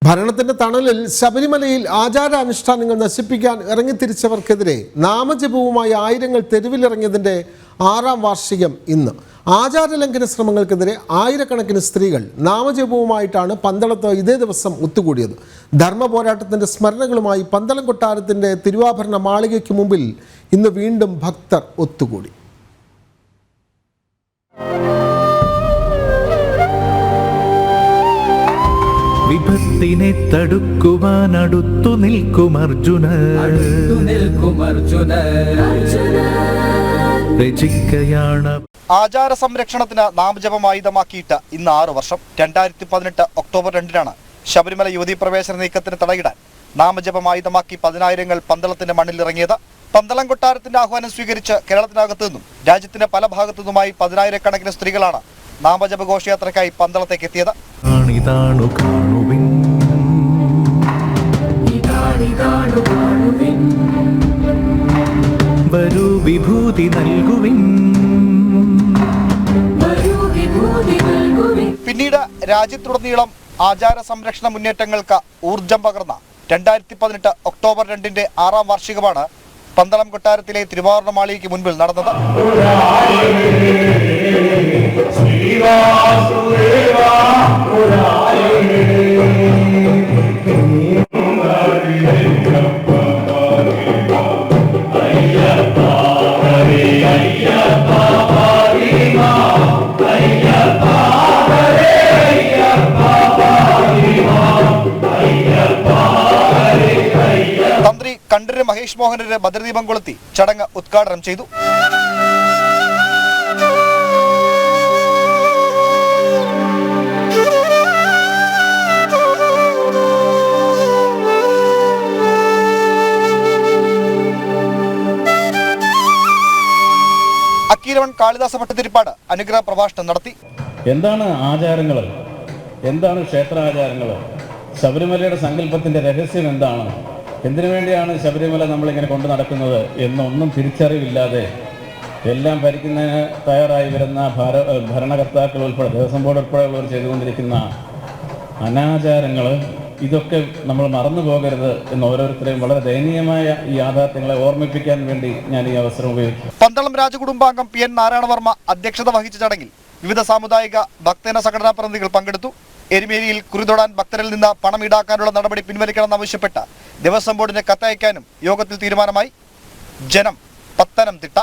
ഭരണത്തിന്റെ തണലിൽ ശബരിമലയിൽ ആചാരാനുഷ്ഠാനങ്ങൾ നശിപ്പിക്കാൻ ഇറങ്ങിത്തിരിച്ചവർക്കെതിരെ നാമജപവുമായി ആയിരങ്ങൾ തെരുവിലിറങ്ങിയതിൻ്റെ 6ാം വാർഷികം ഇന്ന്. ആചാരലംഘന ശ്രമങ്ങൾക്കെതിരെ ആയിരക്കണക്കിന് സ്ത്രീകൾ നാമജപവുമായിട്ടാണ് പന്തളത്ത് ഇതേ ദിവസം ഒത്തുകൂടിയത്. ധർമ്മ പോരാട്ടത്തിന്റെ സ്മരണകളുമായി പന്തളം കൊട്ടാരത്തിന്റെ തിരുവാഭരണ മാളികയ്ക്ക് മുമ്പിൽ ഇന്ന് വീണ്ടും ഭക്തർ ഒത്തുകൂടി. വിപത്തിനെ തടുക്കുവാൻ അടുത്തു നിൽക്കും അർജുന രചിക്കയാണ്. ആചാര സംരക്ഷണത്തിന് നാമജപമായുധമാക്കിയിട്ട് ഇന്ന് 6 വർഷം. 2018 ഒക്ടോബർ 2-നാണ് ശബരിമല യുവതീ പ്രവേശന നീക്കത്തിന് തടയിടാൻ നാമജപമായുധമാക്കി 10,000ങ്ങൾ പന്തളത്തിന്റെ മണ്ണിലിറങ്ങിയത്. പന്തളം കൊട്ടാരത്തിന്റെ ആഹ്വാനം സ്വീകരിച്ച് കേരളത്തിനകത്തു നിന്നും രാജ്യത്തിന്റെ പല ഭാഗത്തു നിന്നുമായി 10,000കണക്കിന് സ്ത്രീകളാണ് നാമജപ ഘോഷയാത്രയ്ക്കായി പന്തളത്തേക്ക് എത്തിയത്. പിന്നീട് രാജ്യത്തുടനീളം ആചാര സംരക്ഷണ മുന്നേറ്റങ്ങൾക്ക് ഊർജം പകർന്ന 2018 ഒക്ടോബർ 2-ന്റെ 6ാം വാർഷികമാണ് പന്തളം കൊട്ടാരത്തിലെ തിരുവാഭരണ മാളികയ്ക്ക് മുൻപിൽ നടന്നത്. തന്ത്രി കണ്ഠര് മഹേഷ് മോഹനര് ഭദ്രദീപം കൊളുത്തി ചടങ്ങ് ഉദ്ഘാടനം ചെയ്തു. അക്കീരവൻ കാളിദാസ ഭട്ടതിരിപ്പാട് അനുഗ്രഹ പ്രഭാഷണം നടത്തി. എന്താണ് ആചാരങ്ങൾ, എന്താണ് ക്ഷേത്രാചാരങ്ങൾ, ശബരിമലയുടെ സങ്കല്പത്തിന്റെ രഹസ്യം എന്താണ്, എന്തിനു വേണ്ടിയാണ് ശബരിമല നമ്മളിങ്ങനെ കൊണ്ടു നടക്കുന്നത് എന്നൊന്നും തിരിച്ചറിവില്ലാതെ എല്ലാം ഭരിക്കുന്നതിന് തയ്യാറായി വരുന്ന ഭരണകർത്താക്കൾ ഉൾപ്പെടെ ദേവസ്വം ബോർഡ് ഉൾപ്പെടെയുള്ളവർ ചെയ്തുകൊണ്ടിരിക്കുന്ന അനാചാരങ്ങൾ, ഇതൊക്കെ നമ്മൾ മറന്നു പോകരുത് എന്ന് ഓരോരുത്തരെയും വളരെ ദയനീയമായ ഈ യാഥാർത്ഥ്യങ്ങളെ ഓർമ്മിപ്പിക്കാൻ വേണ്ടി ഞാൻ ഈ അവസരം ഉപയോഗിക്കും. പന്തളം രാജകുടുംബാംഗം PN നാരായണവർമ്മ അധ്യക്ഷത വഹിച്ച ചടങ്ങിൽ വിവിധ സാമുദായിക ഭക്തജന സംഘടനാ പ്രതിനിധികൾ പങ്കെടുത്തു. എരുമേലിയിൽ കുറിതൊടാൻ ഭക്തരിൽ നിന്ന് പണം ഈടാക്കാനുള്ള നടപടി പിൻവലിക്കണമെന്നാവശ്യപ്പെട്ട് ദേവസ്വം ബോർഡിന് കത്തയക്കാനും യോഗത്തിൽ തീരുമാനമായി. ജനം, പത്തനംതിട്ട.